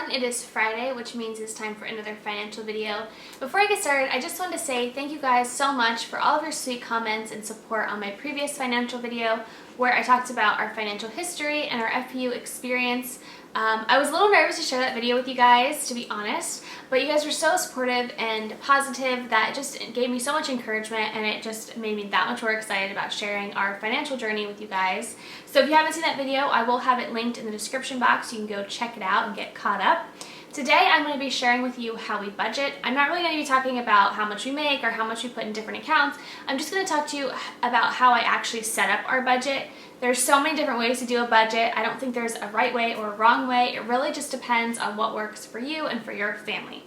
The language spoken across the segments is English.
everyone, it is Friday, which means it's time for another financial video. Before I get started, I just wanted to say thank you guys so much for all of your sweet comments and support on my previous financial video where I talked about our financial history and our FPU experience. I was a little nervous to share that video with you guys, to be honest, but you guys were so supportive and positive that it just gave me so much encouragement, and it just made me that much more excited about sharing our financial journey with you guys. So if you haven't seen that video, I will have it linked in the description box. You can go check it out and get caught up. Today I'm going to be sharing with you how we budget. I'm not really going to be talking about how much we make or how much we put in different accounts. I'm just going to talk to you about how I actually set up our budget. There's so many different ways to do a budget. I don't think there's a right way or a wrong way. It really just depends on what works for you and for your family.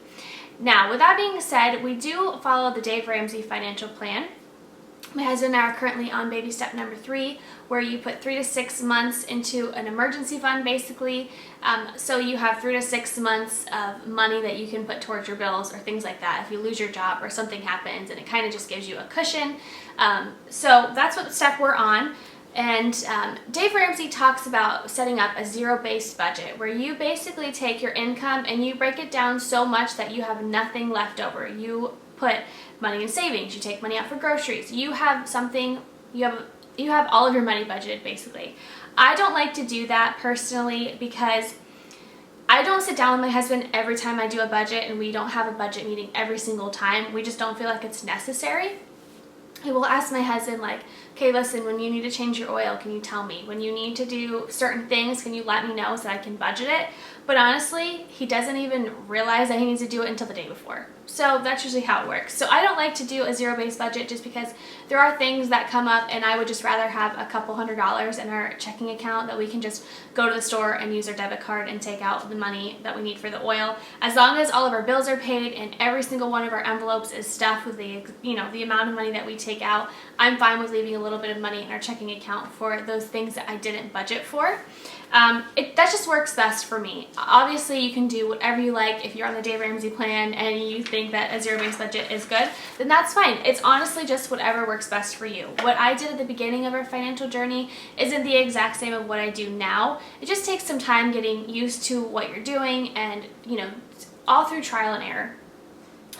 Now, with that being said, we do follow the Dave Ramsey financial plan. My husband and I are currently on baby step number 3, where you put 3 to 6 months into an emergency fund, basically. So you have 3 to 6 months of money that you can put towards your bills or things like that if you lose your job or something happens, and it kind of just gives you a cushion. So that's what step we're on. And Dave Ramsey talks about setting up a zero-based budget where you basically take your income and you break it down so much that you have nothing left over. You put money in savings, you take money out for groceries, you have something, you have all of your money budgeted basically. I don't like to do that personally because I don't sit down with my husband every time I do a budget, and we don't have a budget meeting every single time. We just don't feel like it's necessary. I will ask my husband, like, okay, listen, when you need to change your oil, can you tell me? When you need to do certain things, can you let me know so that I can budget it? But honestly, he doesn't even realize that he needs to do it until the day before. So that's usually how it works. So I don't like to do a zero-based budget just because there are things that come up, and I would just rather have a couple $100s in our checking account that we can just go to the store and use our debit card and take out the money that we need for the oil. As long as all of our bills are paid and every single one of our envelopes is stuffed with the amount of money that we take out, I'm fine with leaving a little bit of money in our checking account for those things that I didn't budget for. That just works best for me. Obviously, you can do whatever you like. If you're on the Dave Ramsey plan and you think that a zero-based budget is good, then that's fine. It's honestly just whatever works best for you. What I did at the beginning of our financial journey isn't the exact same of what I do now. It just takes some time getting used to what you're doing, and all through trial and error.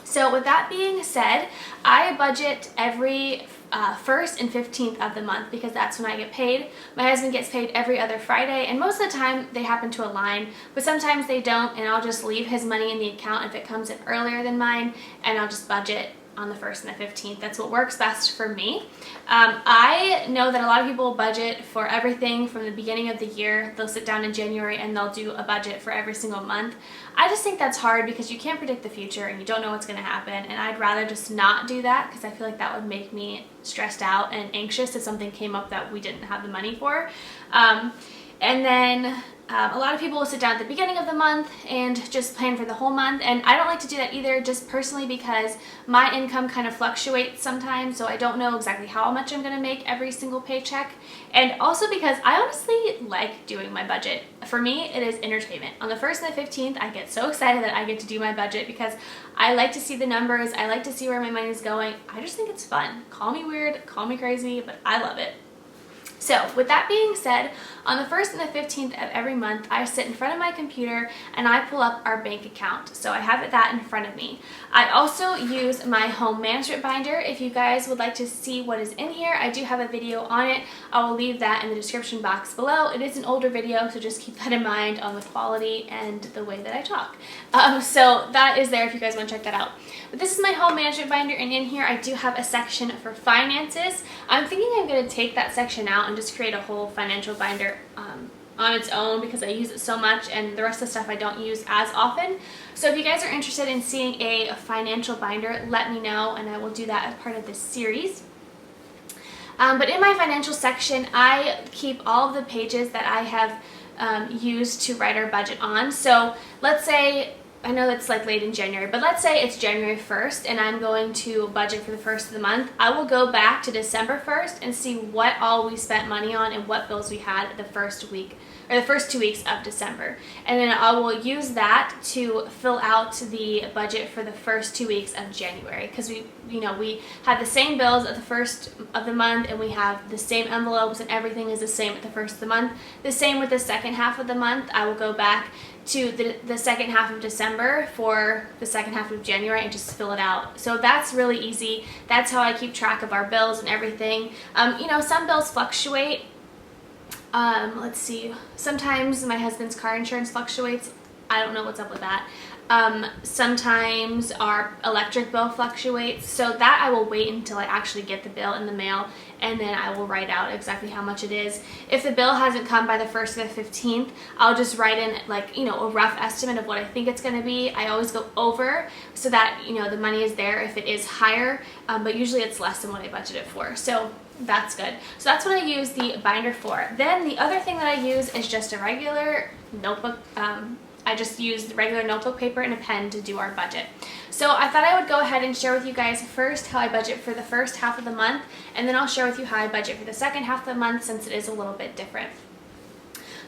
So with that being said, I budget every 1st and 15th of the month because that's when I get paid. My husband gets paid every other Friday, and most of the time they happen to align, but sometimes they don't, and I'll just leave his money in the account if it comes in earlier than mine, and I'll just budget on the 1st and the 15th. That's what works best for me. I know that a lot of people budget for everything from the beginning of the year. They'll sit down in January and they'll do a budget for every single month. I just think that's hard because you can't predict the future and you don't know what's going to happen, and I'd rather just not do that because I feel like that would make me stressed out and anxious if something came up that we didn't have the money for. And then a lot of people will sit down at the beginning of the month and just plan for the whole month, and I don't like to do that either, just personally because my income kind of fluctuates sometimes, so I don't know exactly how much I'm going to make every single paycheck, and also because I honestly like doing my budget. For me, it is entertainment. On the 1st and the 15th, I get so excited that I get to do my budget because I like to see the numbers, I like to see where my money is going. I just think it's fun. Call me weird, call me crazy, but I love it. So with that being said, on the 1st and the 15th of every month, I sit in front of my computer and I pull up our bank account. So I have that in front of me. I also use my home management binder. If you guys would like to see what is in here, I do have a video on it. I will leave that in the description box below. It is an older video, so just keep that in mind on the quality and the way that I talk. So that is there if you guys want to check that out. But this is my home management binder, and in here I do have a section for finances. I'm thinking I'm going to take that section out and just create a whole financial binder on its own because I use it so much, and the rest of the stuff I don't use as often. So if you guys are interested in seeing a financial binder, let me know and I will do that as part of this series. But in my financial section, I keep all of the pages that I have used to write our budget on. So let's say, I know that's like late in January, but let's say it's January 1st and I'm going to budget for the 1st of the month. I will go back to December 1st and see what all we spent money on and what bills we had the first week or the first 2 weeks of December. And then I will use that to fill out the budget for the first 2 weeks of January, because we have the same bills at the first of the month, and we have the same envelopes, and everything is the same at the first of the month. The same with the second half of the month. I will go back to the second half of December for the second half of January and just fill it out. So that's really easy. That's how I keep track of our bills and everything. You know, some bills fluctuate. Let's see, sometimes my husband's car insurance fluctuates. I don't know what's up with that. Sometimes our electric bill fluctuates, so that I will wait until I actually get the bill in the mail, and then I will write out exactly how much it is. If the bill hasn't come by the 1st or the 15th, I'll just write in, like, you know, a rough estimate of what I think it's going to be. I always go over so that, you know, the money is there if it is higher, but usually it's less than what I budgeted for. So that's good. So that's what I use the binder for. Then the other thing that I use is just a regular notebook. I just use the regular notebook paper and a pen to do our budget. So I thought I would go ahead and share with you guys first how I budget for the first half of the month, and then I'll share with you how I budget for the second half of the month, since it is a little bit different.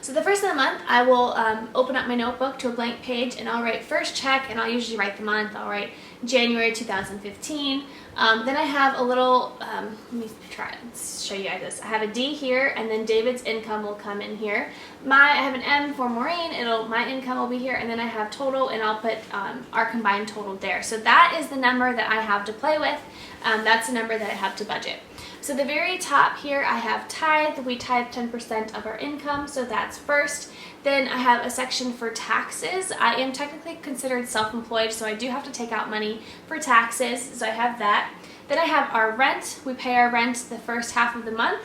So the first of the month, I will open up my notebook to a blank page, and I'll write first check, and I'll usually write the month. I'll write January 2015. Then I have a little, let me try and show you guys this. I have a D here, and then David's income will come in here. I have an M for Maureen. My income will be here, and then I have total, and I'll put our combined total there. So that is the number that I have to play with. That's the number that I have to budget. So the very top here, I have tithe. We tithe 10% of our income, so that's first. Then I have a section for taxes. I am technically considered self-employed, so I do have to take out money for taxes, so I have that. Then I have our rent. We pay our rent the first half of the month.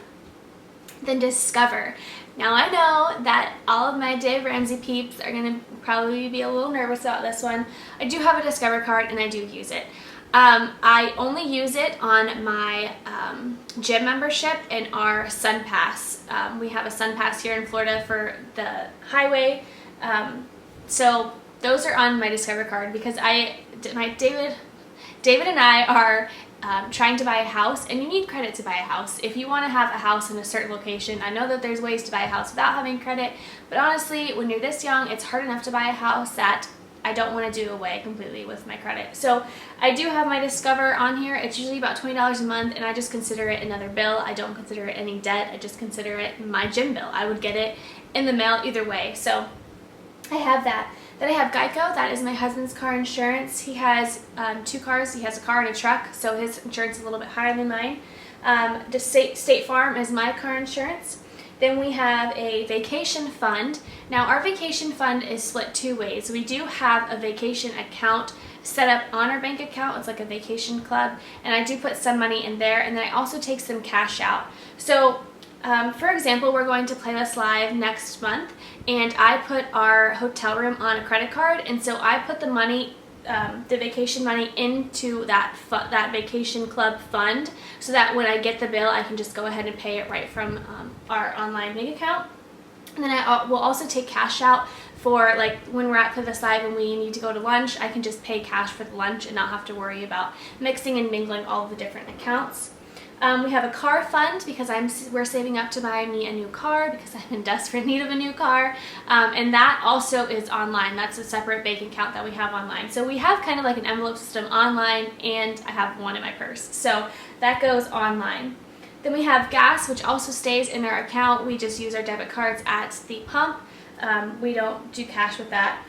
Then Discover. Now I know that all of my Dave Ramsey peeps are going to probably be a little nervous about this one. I do have a Discover card, and I do use it. I only use it on my gym membership and our Sun Pass. We have a Sun Pass here in Florida for the highway. So those are on my Discover card because David and I are trying to buy a house, and you need credit to buy a house. If you want to have a house in a certain location, I know that there's ways to buy a house without having credit, but honestly, when you're this young, it's hard enough to buy a house that I don't want to do away completely with my credit. So I do have my Discover on here. It's usually about $20 a month, and I just consider it another bill. I don't consider it any debt. I just consider it my gym bill. I would get it in the mail either way. So I have that. Then I have Geico. That is my husband's car insurance. He has 2 cars. He has a car and a truck, so his insurance is a little bit higher than mine. The State Farm is my car insurance. Then we have a vacation fund. Now our vacation fund is split 2 ways. We do have a vacation account set up on our bank account. It's like a vacation club, and I do put some money in there, and then I also take some cash out. So for example, we're going to Playlist Live next month, and I put our hotel room on a credit card, and so I put the money, the vacation money, into that vacation club fund, so that when I get the bill, I can just go ahead and pay it right from our online bank account. And then I will also take cash out for, like, when we're at Playlist Live and we need to go to lunch, I can just pay cash for the lunch and not have to worry about mixing and mingling all of the different accounts. We have a car fund because we're saving up to buy me a new car because I'm in desperate need of a new car, and that also is online. That's a separate bank account that we have online. So we have kind of like an envelope system online, and I have one in my purse. So that goes online. Then we have gas, which also stays in our account. We just use our debit cards at the pump. We don't do cash with that.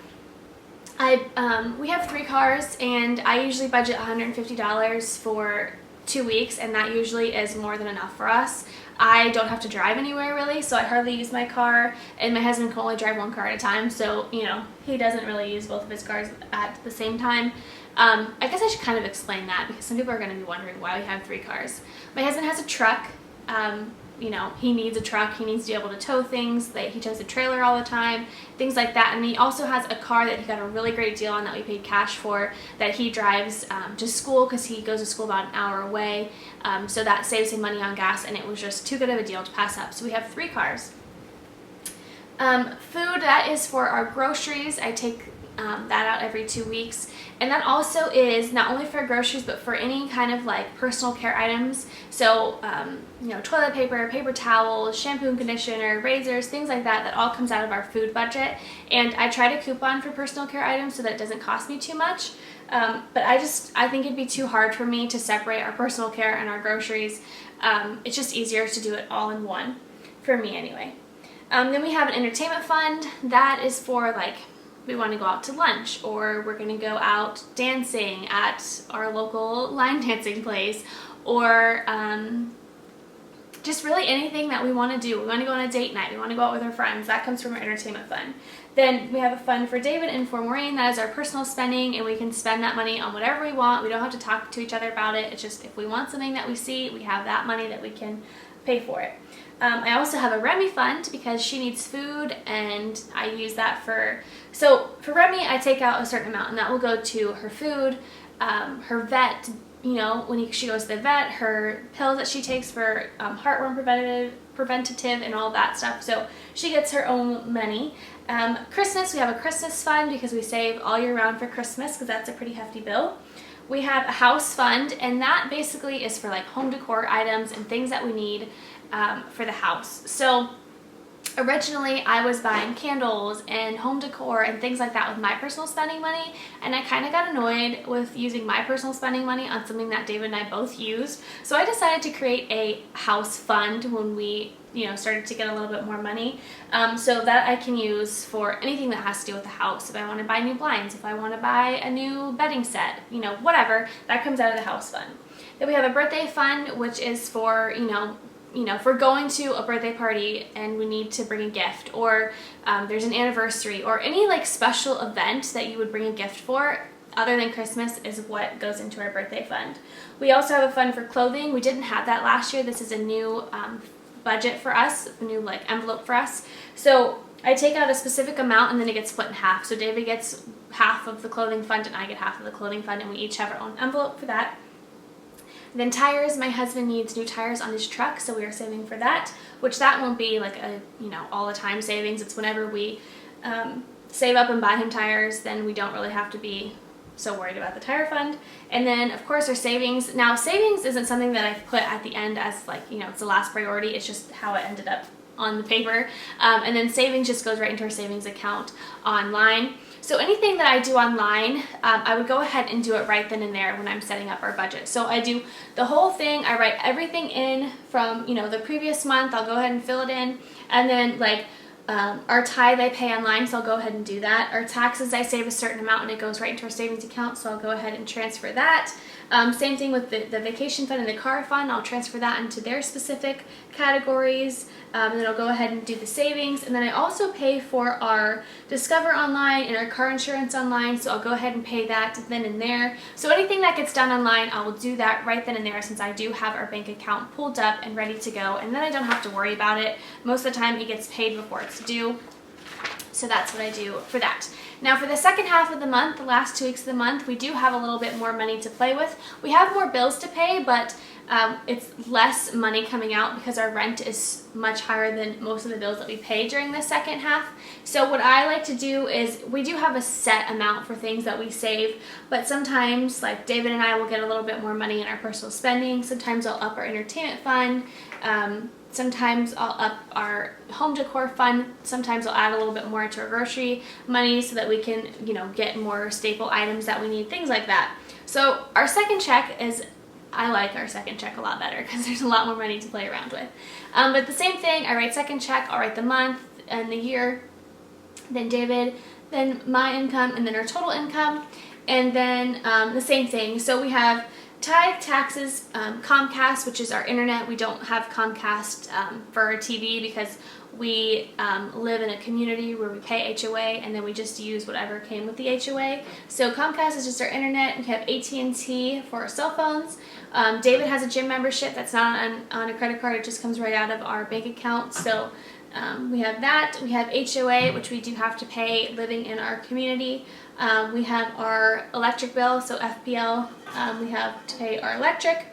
We have 3 cars, and I usually budget $150 for 2 weeks, and that usually is more than enough for us. I don't have to drive anywhere really, so I hardly use my car, and my husband can only drive 1 car at a time, so you know, he doesn't really use both of his cars at the same time. I guess I should kind of explain that because some people are going to be wondering why we have 3 cars. My husband has a truck. You know, he needs a truck. He needs to be able to tow things. He tows a trailer all the time, things like that. And he also has a car that he got a really great deal on that we paid cash for, that he drives to school because he goes to school about an hour away. So that saves him money on gas, and it was just too good of a deal to pass up. So we have 3 cars. Food, that is for our groceries. I take that out every 2 weeks, and that also is not only for groceries but for any kind of like personal care items. So you know, toilet paper, paper towels, shampoo and conditioner, razors, things like that, that all comes out of our food budget. And I try to coupon for personal care items so that it doesn't cost me too much, but I think it'd be too hard for me to separate our personal care and our groceries. It's just easier to do it all in one, for me anyway. Then we have an entertainment fund. That is for like we want to go out to lunch, or we're going to go out dancing at our local line dancing place, or just really anything that we want to do. We want to go on a date night, we want to go out with our friends. That comes from our entertainment fund. Then we have a fund for David and for Maureen. That is our personal spending, and we can spend that money on whatever we want. We don't have to talk to each other about it. It's just if we want something that we see, we have that money that we can pay for it. I also have a Remy fund because she needs food, and I use that so for Remy, I take out a certain amount, and that will go to her food, her vet, you know, when she goes to the vet, her pills that she takes for heartworm preventative and all that stuff. So she gets her own money. Christmas, we have a Christmas fund because we save all year round for Christmas because that's a pretty hefty bill. We have a house fund, and that basically is for like home decor items and things that we need for the house. So originally I was buying candles and home decor and things like that with my personal spending money, and I kind of got annoyed with using my personal spending money on something that David and I both used. So I decided to create a house fund when we, you know, started to get a little bit more money, so that I can use for anything that has to do with the house. If I want to buy new blinds, if I want to buy a new bedding set, you know, whatever, that comes out of the house fund. Then we have a birthday fund, which is for, you know, if we're going to a birthday party and we need to bring a gift, or there's an anniversary, or any like special event that you would bring a gift for other than Christmas, is what goes into our birthday fund. We also have a fund for clothing. We didn't have that last year. This is a new budget for us, a new like envelope for us. So I take out a specific amount and then it gets split in half. So David gets half of the clothing fund and I get half of the clothing fund, and we each have our own envelope for that. Then tires, my husband needs new tires on his truck, so we are saving for that, which that won't be like a, you know, all the time savings. It's whenever we save up and buy him tires, then we don't really have to be so worried about the tire fund. And then of course our savings. Now savings isn't something that I've put at the end as like, you know, it's the last priority. It's just how it ended up on the paper. And then savings just goes right into our savings account online. So anything that I do online, I would go ahead and do it right then and there when I'm setting up our budget. So I do the whole thing. I write everything in from, you know, the previous month. I'll go ahead and fill it in. And then like our tithe I pay online, so I'll go ahead and do that. Our taxes, I save a certain amount and it goes right into our savings account, so I'll go ahead and transfer that. Same thing with the vacation fund and the car fund. I'll transfer that into their specific categories, and then I'll go ahead and do the savings. And then I also pay for our Discover online and our car insurance online, so I'll go ahead and pay that then and there. So anything that gets done online, I will do that right then and there, since I do have our bank account pulled up and ready to go, and then I don't have to worry about it. Most of the time it gets paid before it's due. So that's what I do for that. Now for the second half of the month, the last 2 weeks of the month, we do have a little bit more money to play with. We have more bills to pay, but it's less money coming out because our rent is much higher than most of the bills that we pay during the second half. So what I like to do is, we do have a set amount for things that we save, but sometimes like David and I will get a little bit more money in our personal spending. Sometimes I'll up our entertainment fund. Sometimes I'll up our home decor fund. Sometimes I'll add a little bit more to our grocery money so that we can, you know, get more staple items that we need, things like that. So our second check is, I like our second check a lot better because there's a lot more money to play around with. But the same thing, I write second check, I'll write the month and the year, then David, then my income, and then our total income, and then the same thing. So we have tithe, taxes, Comcast, which is our internet. We don't have Comcast for our TV because we live in a community where we pay HOA, and then we just use whatever came with the HOA. So Comcast is just our internet. We have AT&T for our cell phones. David has a gym membership that's not on a credit card. It just comes right out of our bank account. So we have that. We have HOA, which we do have to pay living in our community. We have our electric bill, so FPL, we have to pay our electric.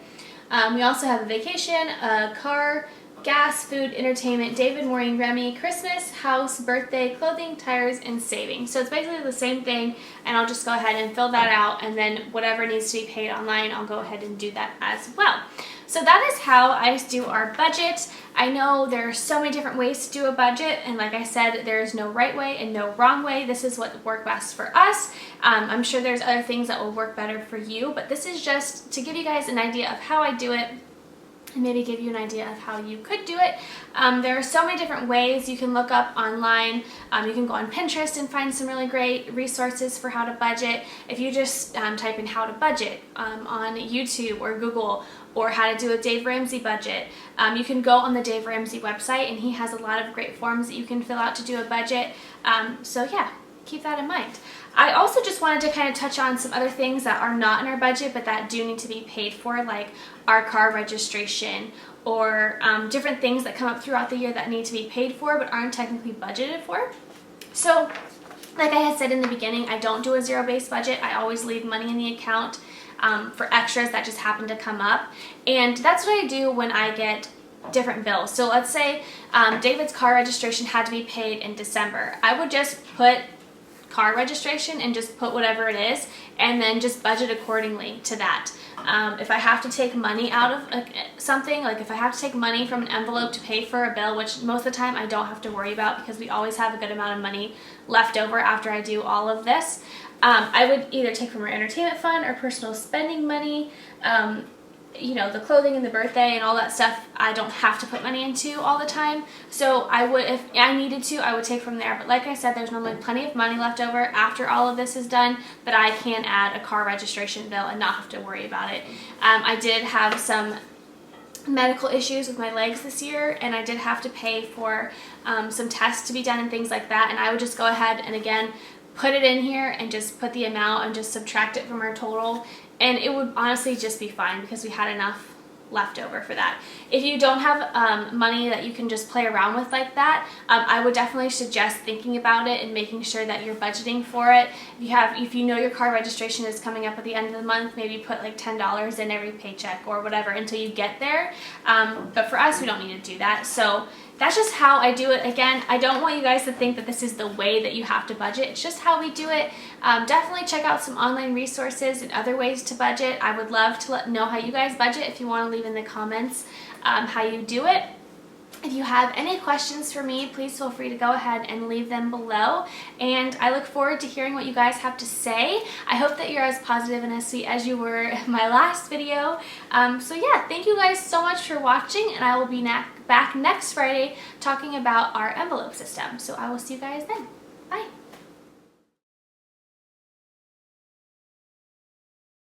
We also have a vacation, a car, gas, food, entertainment, David, Maureen, Remy, Christmas, house, birthday, clothing, tires, and savings. So it's basically the same thing, and I'll just go ahead and fill that out, and then whatever needs to be paid online, I'll go ahead and do that as well. So that is how I do our budget. I know there are so many different ways to do a budget, and like I said, there is no right way and no wrong way. This is what worked best for us. I'm sure there's other things that will work better for you, but this is just to give you guys an idea of how I do it. and maybe give you an idea of how you could do it. There are so many different ways you can look up online. You can go on Pinterest and find some really great resources for how to budget. If you just type in how to budget on YouTube or Google, or how to do a Dave Ramsey budget, you can go on the Dave Ramsey website, and he has a lot of great forms that you can fill out to do a budget. So yeah, keep that in mind. I also just wanted to kind of touch on some other things that are not in our budget but that do need to be paid for, like our car registration, or different things that come up throughout the year that need to be paid for but aren't technically budgeted for. So like I had said in the beginning, I don't do a zero-based budget. I always leave money in the account for extras that just happen to come up, and that's what I do when I get different bills. So let's say David's car registration had to be paid in December. I would just put car registration and just put whatever it is, and then just budget accordingly to that. If I have to take money out of something, like if I have to take money from an envelope to pay for a bill, which most of the time I don't have to worry about because we always have a good amount of money left over after I do all of this, I would either take from our entertainment fund or personal spending money. You know, the clothing and the birthday and all that stuff, I don't have to put money into all the time. So I would, if I needed to, I would take from there. But like I said, there's normally plenty of money left over after all of this is done that I can add a car registration bill and not have to worry about it. I did have some medical issues with my legs this year, and I did have to pay for some tests to be done and things like that. And I would just go ahead and again put it in here and just put the amount and just subtract it from our total, and it would honestly just be fine because we had enough left over for that. If you don't have money that you can just play around with like that, I would definitely suggest thinking about it and making sure that you're budgeting for it. If you know your car registration is coming up at the end of the month, maybe put like $10 in every paycheck or whatever until you get there. But for us, we don't need to do that. So that's just how I do it. Again, I don't want you guys to think that this is the way that you have to budget. It's just how we do it. Definitely check out some online resources and other ways to budget. I would love to know how you guys budget. If you want to leave in the comments how you do it. If you have any questions for me, please feel free to go ahead and leave them below, and I look forward to hearing what you guys have to say. I hope that you're as positive and as sweet as you were in my last video. So yeah, thank you guys so much for watching, and I will be back next Friday talking about our envelope system. So I will see you guys then. Bye.